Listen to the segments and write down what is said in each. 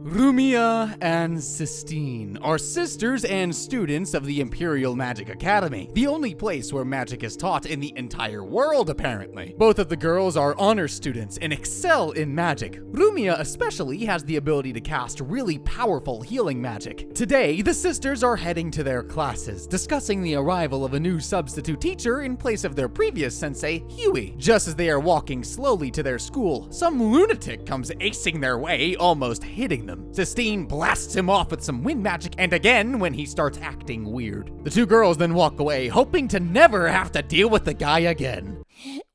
Rumia and Sistine are sisters and students of the Imperial Magic Academy, the only place where magic is taught in the entire world, apparently. Both of the girls are honor students and excel in magic. Rumia especially has the ability to cast really powerful healing magic. Today, the sisters are heading to their classes, discussing the arrival of a new substitute teacher in place of their previous sensei, Huey. Just as they are walking slowly to their school, some lunatic comes acing their way, almost hitting them. Sistine blasts him off with some wind magic, and again when he starts acting weird. The two girls then walk away, hoping to never have to deal with the guy again.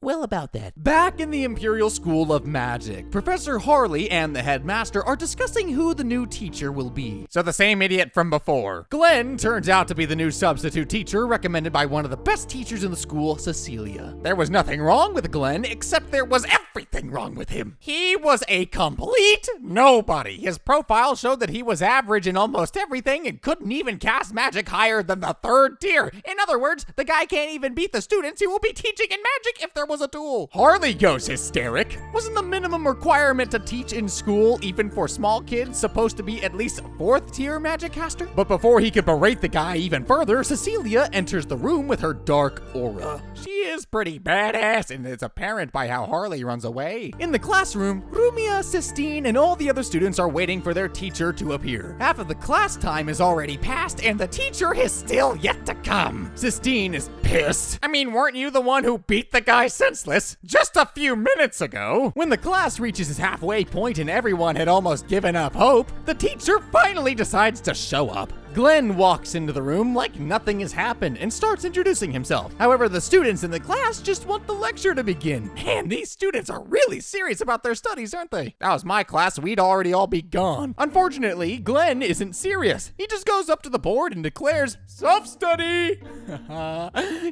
Well, about that. Back in the Imperial School of Magic, Professor Harley and the headmaster are discussing who the new teacher will be. So the same idiot from before. Glenn turns out to be the new substitute teacher recommended by one of the best teachers in the school, Cecilia. There was nothing wrong with Glenn, except there was everything wrong with him. He was a complete nobody. His profile showed that he was average in almost everything and couldn't even cast magic higher than the 3rd tier. In other words, the guy can't even beat the students he will be teaching in magic if there was a duel. Harley goes hysteric. Wasn't the minimum requirement to teach in school, even for small kids, supposed to be at least 4th tier magic caster? But before he could berate the guy even further, Cecilia enters the room with her dark aura. She is pretty badass, and it's apparent by how Harley runs away. In the classroom, Rumia, Sistine, and all the other students are waiting for their teacher to appear. Half of the class time is already passed, and the teacher is still yet to come. Sistine is pissed. I mean, weren't you the one who beat the guy senseless just a few minutes ago? When the class reaches its halfway point and everyone had almost given up hope, the teacher finally decides to show up. Glenn walks into the room like nothing has happened and starts introducing himself. However, the students in the class just want the lecture to begin. Man, these students are really serious about their studies, aren't they? If that was my class, we'd already all be gone. Unfortunately, Glenn isn't serious. He just goes up to the board and declares, "Self-study!"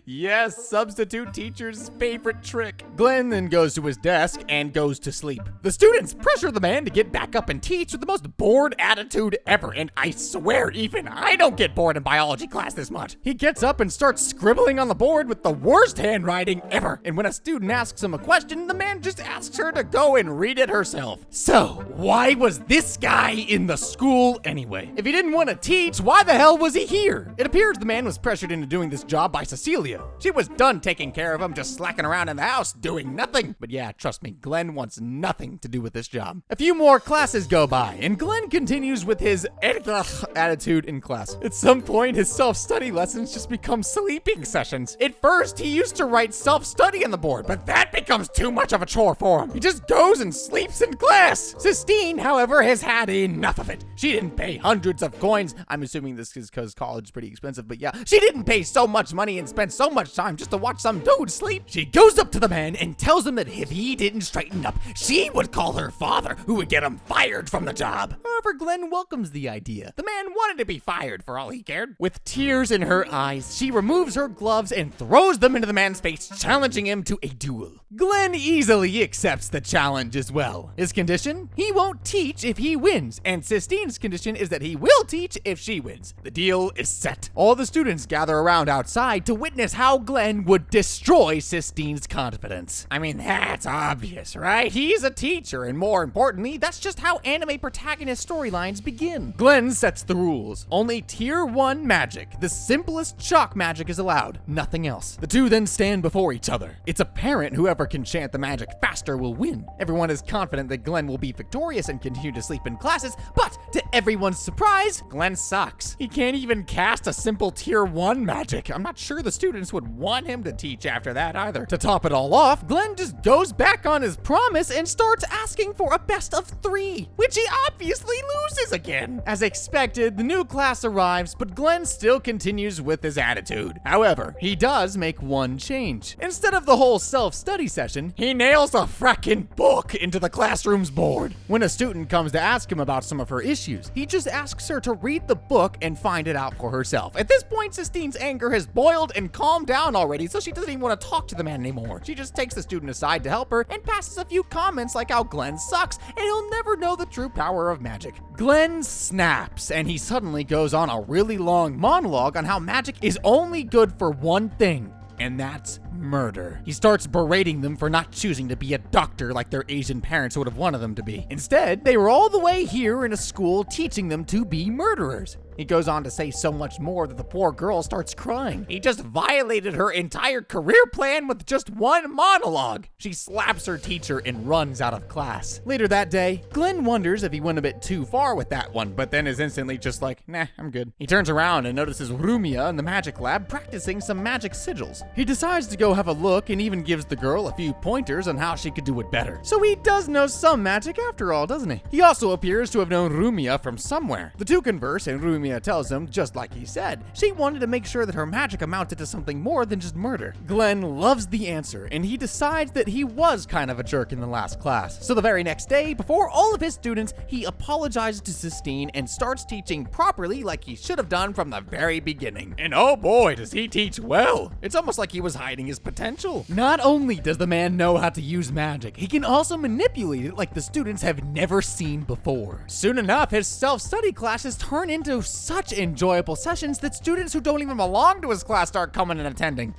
Yes, substitute teacher's favorite trick. Glenn then goes to his desk and goes to sleep. The students pressure the man to get back up and teach with the most bored attitude ever, and I swear even I don't get bored in biology class this much. He gets up and starts scribbling on the board with the worst handwriting ever. And when a student asks him a question, the man just asks her to go and read it herself. So, why was this guy in the school anyway? If he didn't want to teach, why the hell was he here? It appears the man was pressured into doing this job by Cecilia. She was done taking care of him, just slacking around in the house, doing nothing. But yeah, trust me, Glenn wants nothing to do with this job. A few more classes go by, and Glenn continues with his attitude in class. At some point, his self-study lessons just become sleeping sessions. At first, he used to write self-study on the board, but that becomes too much of a chore for him. He just goes and sleeps in class. Sistine, however, has had enough of it. She didn't pay hundreds of coins. I'm assuming this is because college is pretty expensive, but yeah. She didn't pay so much money and spend so much time just to watch some dude sleep. She goes up to the man and tells him that if he didn't straighten up, she would call her father, who would get him fired from the job. However, Glenn welcomes the idea. The man wanted to be fired for all he cared. With tears in her eyes, she removes her gloves and throws them into the man's face, challenging him to a duel. Glenn easily accepts the challenge as well. His condition? He won't teach if he wins, and Sistine's condition is that he will teach if she wins. The deal is set. All the students gather around outside to witness how Glenn would destroy Sistine's confidence. I mean, that's obvious, right? He's a teacher, and more importantly, that's just how anime protagonist storylines begin. Glenn sets the rules. Only Tier 1 magic, the simplest chalk magic, is allowed, nothing else. The two then stand before each other. It's apparent whoever can chant the magic faster will win. Everyone is confident that Glenn will be victorious and continue to sleep in classes, but to everyone's surprise, Glenn sucks. He can't even cast a simple Tier 1 magic. I'm not sure the students would want him to teach after that either. To top it all off, Glenn just goes back on his promise and starts asking for a best of 3, which he obviously loses again. As expected, the new class arrives, but Glenn still continues with his attitude. However, he does make one change. Instead of the whole self-study session, he nails a frackin' book into the classroom's board. When a student comes to ask him about some of her issues, he just asks her to read the book and find it out for herself. At this point, Sistine's anger has boiled and calmed down already, so she doesn't even want to talk to the man anymore. She just takes the student aside to help her and passes a few comments like how Glenn sucks and he'll never know the true power of magic. Glenn snaps, and he suddenly goes on a really long monologue on how magic is only good for one thing, and that's murder. He starts berating them for not choosing to be a doctor like their Asian parents would have wanted them to be. Instead, they were all the way here in a school teaching them to be murderers. He goes on to say so much more that the poor girl starts crying. He just violated her entire career plan with just one monologue. She slaps her teacher and runs out of class. Later that day, Glenn wonders if he went a bit too far with that one, but then is instantly just like, nah, I'm good. He turns around and notices Rumia in the magic lab practicing some magic sigils. He decides to go have a look and even gives the girl a few pointers on how she could do it better. So he does know some magic after all, doesn't he? He also appears to have known Rumia from somewhere. The two converse and Rumia tells him, just like he said, she wanted to make sure that her magic amounted to something more than just murder. Glenn loves the answer, and he decides that he was kind of a jerk in the last class. So the very next day, before all of his students, he apologizes to Sistine and starts teaching properly like he should have done from the very beginning. And oh boy, does he teach well! It's almost like he was hiding his potential. Not only does the man know how to use magic, he can also manipulate it like the students have never seen before. Soon enough, his self-study classes turn into such enjoyable sessions that students who don't even belong to his class start coming and attending.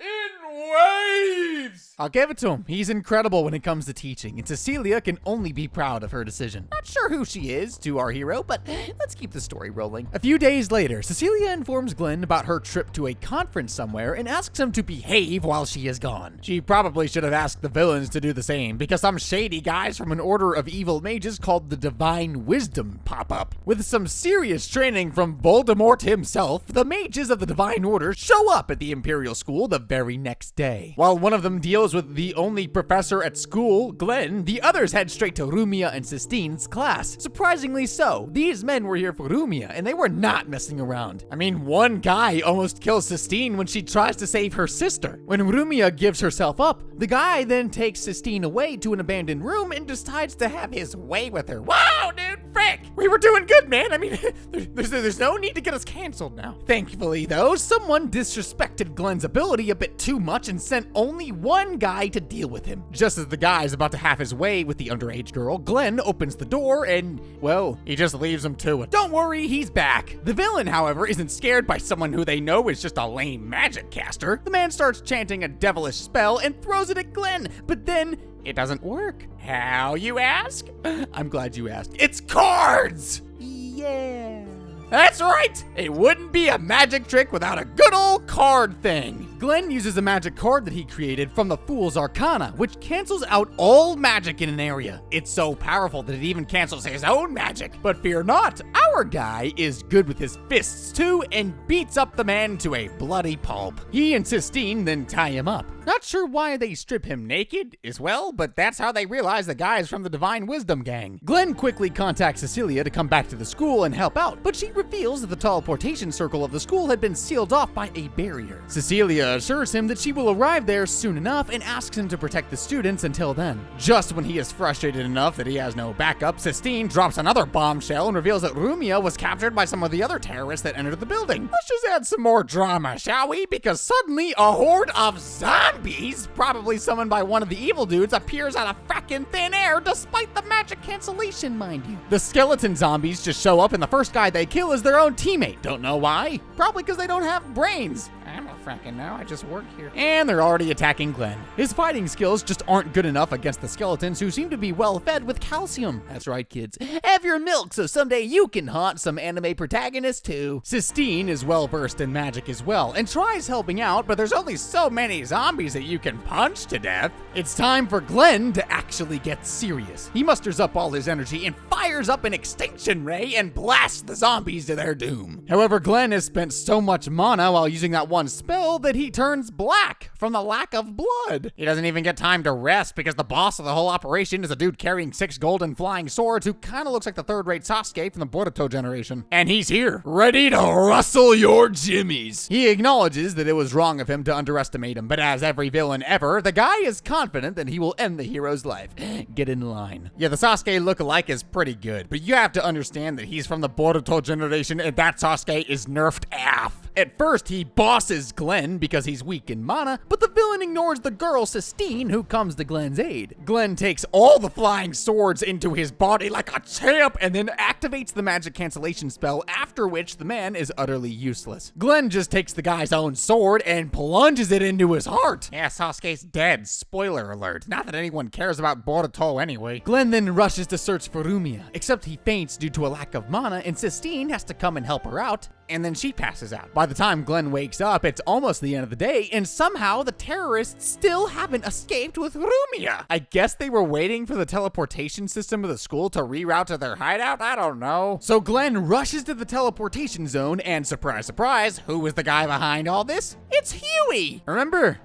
Waves! I'll give it to him. He's incredible when it comes to teaching, and Cecilia can only be proud of her decision. Not sure who she is to our hero, but let's keep the story rolling. A few days later, Cecilia informs Glenn about her trip to a conference somewhere and asks him to behave while she is gone. She probably should have asked the villains to do the same, because some shady guys from an order of evil mages called the Divine Wisdom pop up. With some serious training from Voldemort himself, the mages of the Divine Order show up at the Imperial School the very next day. While one of them deals with the only professor at school, Glenn, the others head straight to Rumia and Sistine's class. Surprisingly so, these men were here for Rumia, and they were not messing around. I mean, one guy almost kills Sistine when she tries to save her sister. When Rumia gives herself up, the guy then takes Sistine away to an abandoned room and decides to have his way with her. Whoa, dude, frick! We were doing good, man. I mean, there's no need to get us canceled now. Thankfully, though, someone disrespected Glenn's ability a bit too much and sent only one guy to deal with him. Just as the guy's about to have his way with the underage girl, Glenn opens the door and, well, he just leaves him to it. Don't worry, he's back. The villain, however, isn't scared by someone who they know is just a lame magic caster. The man starts chanting a devilish spell and throws it at Glenn, but then it doesn't work. How, you ask? I'm glad you asked. It's cards! Yeah. That's right! It wouldn't be a magic trick without a good old card thing. Glenn uses a magic card that he created from the Fool's Arcana, which cancels out all magic in an area. It's so powerful that it even cancels his own magic. But fear not, our guy is good with his fists too and beats up the man to a bloody pulp. He and Sistine then tie him up. Not sure why they strip him naked as well, but that's how they realize the guy's from the Divine Wisdom gang. Glenn quickly contacts Cecilia to come back to the school and help out, but she reveals that the teleportation circle of the school had been sealed off by a barrier. Cecilia assures him that she will arrive there soon enough and asks him to protect the students until then. Just when he is frustrated enough that he has no backup, Sistine drops another bombshell and reveals that Rumia was captured by some of the other terrorists that entered the building. Let's just add some more drama, shall we? Because suddenly a horde of zombies, probably summoned by one of the evil dudes, appears out of frackin' thin air despite the magic cancellation, mind you. The skeleton zombies just show up and the first guy they kill is their own teammate. Don't know why. Probably because they don't have brains. I don't fracking know, I just work here. And they're already attacking Glenn. His fighting skills just aren't good enough against the skeletons who seem to be well fed with calcium. That's right, kids. Have your milk so someday you can haunt some anime protagonists too. Sistine is well versed in magic as well and tries helping out, but there's only so many zombies that you can punch to death. It's time for Glenn to actually get serious. He musters up all his energy and fires up an extinction ray and blasts the zombies to their doom. However, Glenn has spent so much mana while using that one spell that he turns black from the lack of blood. He doesn't even get time to rest because the boss of the whole operation is a dude carrying 6 golden flying swords who kind of looks like the third-rate Sasuke from the Boruto generation. And he's here, ready to rustle your jimmies. He acknowledges that it was wrong of him to underestimate him, but as every villain ever, the guy is confident that he will end the hero's life. Get in line. Yeah, the Sasuke look-alike is pretty good, but you have to understand that he's from the Boruto generation and that Sasuke is nerfed AF. At first, he bosses Glenn because he's weak in mana, but the villain ignores the girl Sistine, who comes to Glenn's aid. Glenn takes all the flying swords into his body like a champ and then activates the magic cancellation spell, after which the man is utterly useless. Glenn just takes the guy's own sword and plunges it into his heart. Yeah, Sasuke's dead. Spoiler alert. Not that anyone cares about Boruto anyway. Glenn then rushes to search for Rumiya, except he faints due to a lack of mana, and Sistine has to come and help her out, and then she passes out. By the time Glenn wakes up, it's almost the end of the day, and somehow the terrorists still haven't escaped with Rumiya. I guess they were waiting for the teleportation system of the school to reroute to their hideout? I don't know. So Glenn rushes to the teleportation zone, and surprise, surprise, who was the guy behind all this? It's Huey! Remember?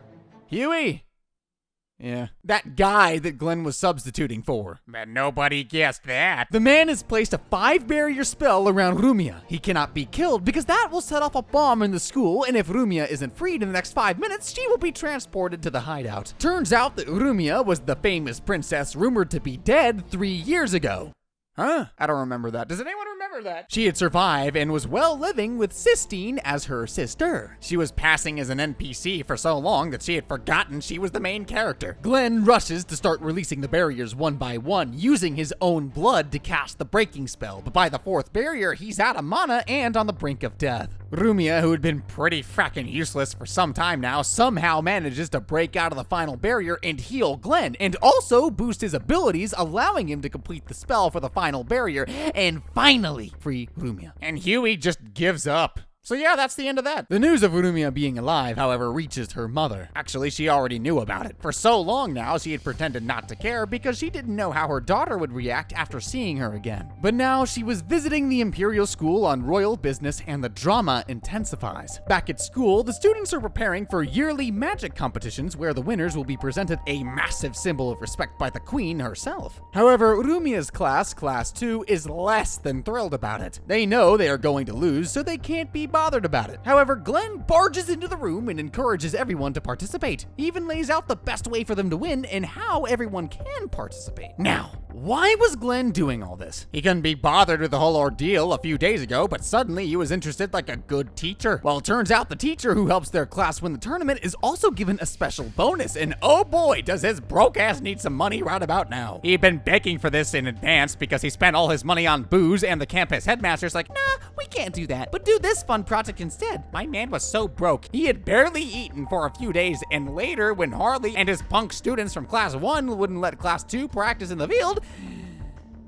Huey? Yeah. That guy that Glenn was substituting for. But nobody guessed that. The man has placed a 5-barrier spell around Rumiya. He cannot be killed because that will set off a bomb in the school, and if Rumiya isn't freed in the next 5 minutes, she will be transported to the hideout. Turns out that Rumiya was the famous princess rumored to be dead 3 years ago. Huh? I don't remember that. Does anyone remember that? She had survived and was well living with Sistine as her sister. She was passing as an NPC for so long that she had forgotten she was the main character. Glenn rushes to start releasing the barriers one by one, using his own blood to cast the breaking spell, but by the 4th barrier, he's out of mana and on the brink of death. Rumiya, who had been pretty frackin' useless for some time now, somehow manages to break out of the final barrier and heal Glenn, and also boost his abilities, allowing him to complete the spell for the final barrier and finally free Rumiya. And Huey just gives up. So yeah, that's the end of that. The news of Rumiya being alive, however, reaches her mother. Actually, she already knew about it. For so long now, she had pretended not to care because she didn't know how her daughter would react after seeing her again. But now she was visiting the Imperial School on royal business and the drama intensifies. Back at school, the students are preparing for yearly magic competitions where the winners will be presented a massive symbol of respect by the queen herself. However, Rumiya's class, Class 2, is less than thrilled about it. They know they are going to lose, so they can't be bothered about it. However, Glenn barges into the room and encourages everyone to participate. He even lays out the best way for them to win and how everyone can participate. Now, why was Glenn doing all this? He couldn't be bothered with the whole ordeal a few days ago, but suddenly he was interested like a good teacher. Well, it turns out the teacher who helps their class win the tournament is also given a special bonus, and oh boy, does his broke ass need some money right about now. He'd been begging for this in advance because he spent all his money on booze, and the campus headmaster's like, nah, we can't do that, but do this fun project instead. My man was so broke, he had barely eaten for a few days, and later when Harley and his punk students from Class 1 wouldn't let Class 2 practice in the field,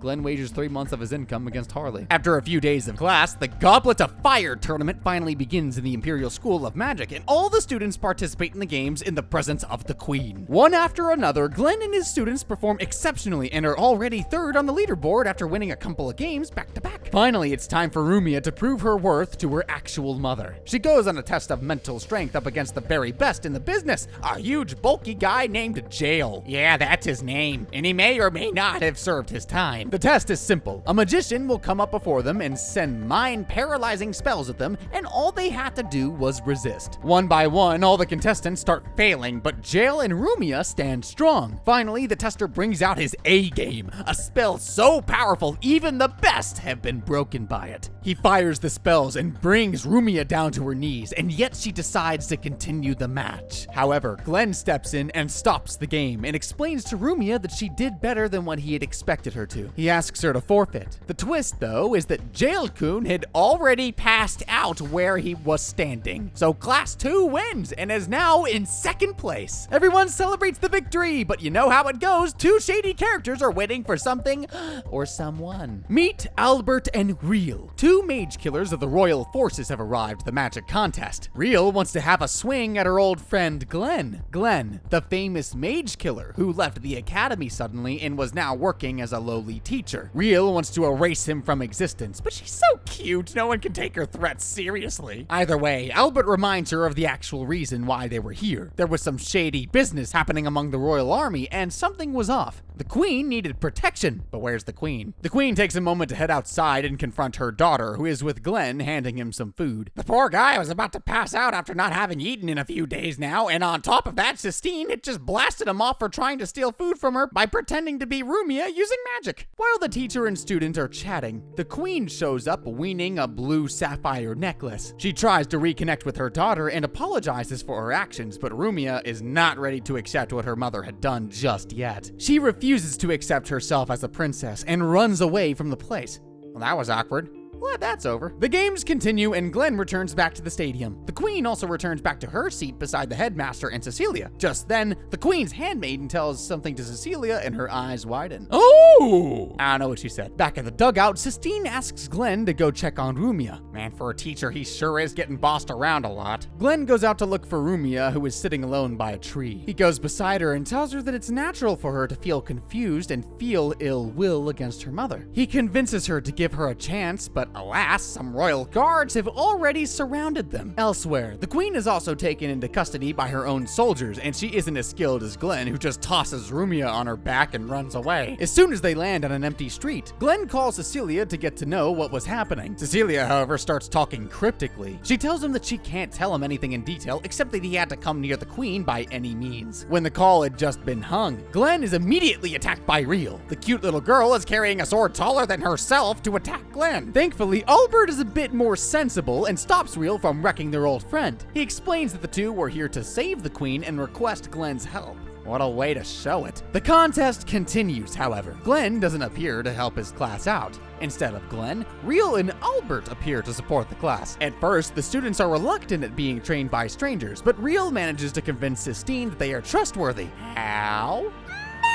Glenn wagers 3 months of his income against Harley. After a few days of class, the Goblet of Fire tournament finally begins in the Imperial School of Magic, and all the students participate in the games in the presence of the Queen. One after another, Glenn and his students perform exceptionally and are already 3rd on the leaderboard after winning a couple of games back to back. Finally, it's time for Rumiya to prove her worth to her actual mother. She goes on a test of mental strength up against the very best in the business, a huge bulky guy named Jail. Yeah, that's his name, and he may or may not have served his time. The test is simple. A magician will come up before them and send mind-paralyzing spells at them, and all they had to do was resist. One by one, all the contestants start failing, but Jail and Rumiya stand strong. Finally, the tester brings out his A-game, a spell so powerful even the best have been broken by it. He fires the spells and brings Rumiya down to her knees, and yet she decides to continue the match. However, Glenn steps in and stops the game and explains to Rumiya that she did better than what he had expected her to. He asks her to forfeit. The twist, though, is that Jail-kun had already passed out where he was standing. So Class 2 wins and is now in 2nd place. Everyone celebrates the victory, but you know how it goes. 2 shady characters are waiting for something or someone. Meet Albert and Real. 2 mage killers of the royal forces have arrived at the magic contest. Real wants to have a swing at her old friend Glenn. Glenn, the famous mage killer who left the academy suddenly and was now working as a lowly teacher. Real wants to erase him from existence, but she's so cute, no one can take her threats seriously. Either way, Albert reminds her of the actual reason why they were here. There was some shady business happening among the royal army, and something was off. The queen needed protection, but where's the queen? The queen takes a moment to head outside and confront her daughter, who is with Glenn, handing him some food. The poor guy was about to pass out after not having eaten in a few days now, and on top of that, Sistine had just blasted him off for trying to steal food from her by pretending to be Rumia using magic. While the teacher and student are chatting, the queen shows up wearing a blue sapphire necklace. She tries to reconnect with her daughter and apologizes for her actions, but Rumia is not ready to accept what her mother had done just yet. She refuses to accept herself as a princess and runs away from the place. Well, that was awkward. Glad that's over. The games continue and Glenn returns back to the stadium. The queen also returns back to her seat beside the headmaster and Cecilia. Just then, the queen's handmaiden tells something to Cecilia and her eyes widen. Oh! I don't know what she said. Back at the dugout, Sistine asks Glenn to go check on Rumia. Man, for a teacher, he sure is getting bossed around a lot. Glenn goes out to look for Rumia, who is sitting alone by a tree. He goes beside her and tells her that it's natural for her to feel confused and feel ill will against her mother. He convinces her to give her a chance, but alas, some royal guards have already surrounded them. Elsewhere, the queen is also taken into custody by her own soldiers, and she isn't as skilled as Glenn, who just tosses Rumia on her back and runs away. As soon as they land on an empty street, Glenn calls Cecilia to get to know what was happening. Cecilia, however, starts talking cryptically. She tells him that she can't tell him anything in detail except that he had to come near the queen by any means. When the call had just been hung, Glenn is immediately attacked by Riel. The cute little girl is carrying a sword taller than herself to attack Glenn. Thankfully, Albert is a bit more sensible and stops Riel from wrecking their old friend. He explains that the two were here to save the queen and request Glenn's help. What a way to show it. The contest continues, however. Glenn doesn't appear to help his class out. Instead of Glenn, Riel and Albert appear to support the class. At first, the students are reluctant at being trained by strangers, but Riel manages to convince Sistine that they are trustworthy. How?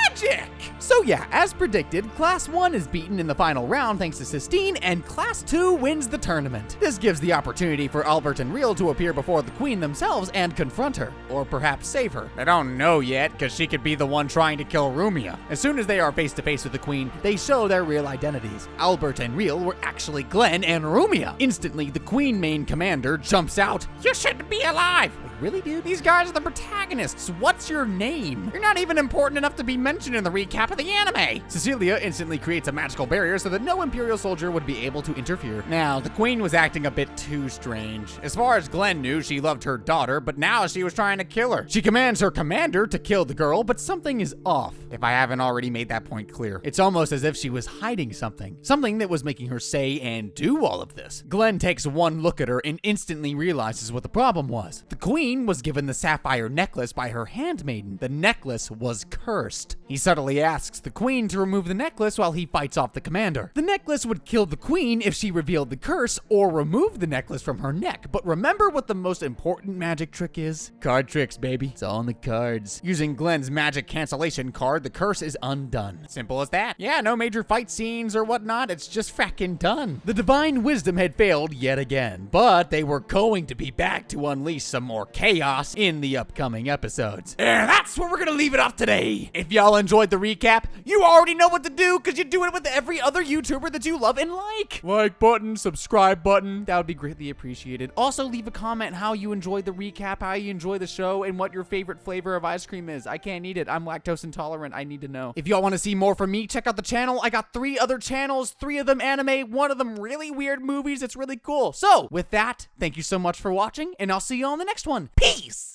Magic! So yeah, as predicted, Class 1 is beaten in the final round thanks to Sistine, and Class 2 wins the tournament. This gives the opportunity for Albert and Riel to appear before the queen themselves and confront her, or perhaps save her. They don't know yet, because she could be the one trying to kill Rumia. As soon as they are face to face with the queen, they show their real identities. Albert and Riel were actually Glenn and Rumia. Instantly, the queen main commander jumps out. You shouldn't be alive! Like, really, dude? These guys are the protagonists. What's your name? You're not even important enough to be mentioned in the recap of the anime. Cecilia instantly creates a magical barrier so that no Imperial soldier would be able to interfere. Now, the queen was acting a bit too strange. As far as Glenn knew, she loved her daughter, but now she was trying to kill her. She commands her commander to kill the girl, but something is off, if I haven't already made that point clear. It's almost as if she was hiding something that was making her say and do all of this. Glenn takes one look at her and instantly realizes what the problem was. The queen was given the sapphire necklace by her handmaiden. The necklace was cursed. He subtly asks the queen to remove the necklace while he fights off the commander. The necklace would kill the queen if she revealed the curse or removed the necklace from her neck, but remember what the most important magic trick is? Card tricks, baby. It's all in the cards. Using Glenn's magic cancellation card, the curse is undone. Simple as that. Yeah, no major fight scenes or whatnot, it's just fracking done. The divine wisdom had failed yet again, but they were going to be back to unleash some more chaos in the upcoming episodes. And that's where we're gonna leave it off today. If y'all enjoyed the recap, you already know what to do because you do it with every other YouTuber that you love and like. Like button, subscribe button. That would be greatly appreciated. Also, leave a comment how you enjoyed the recap, how you enjoy the show, and what your favorite flavor of ice cream is. I can't eat it. I'm lactose intolerant. I need to know. If y'all want to see more from me, check out the channel. I got 3 other channels, 3 of them anime, 1 of them really weird movies. It's really cool. So, with that, thank you so much for watching, and I'll see you on the next one. Peace!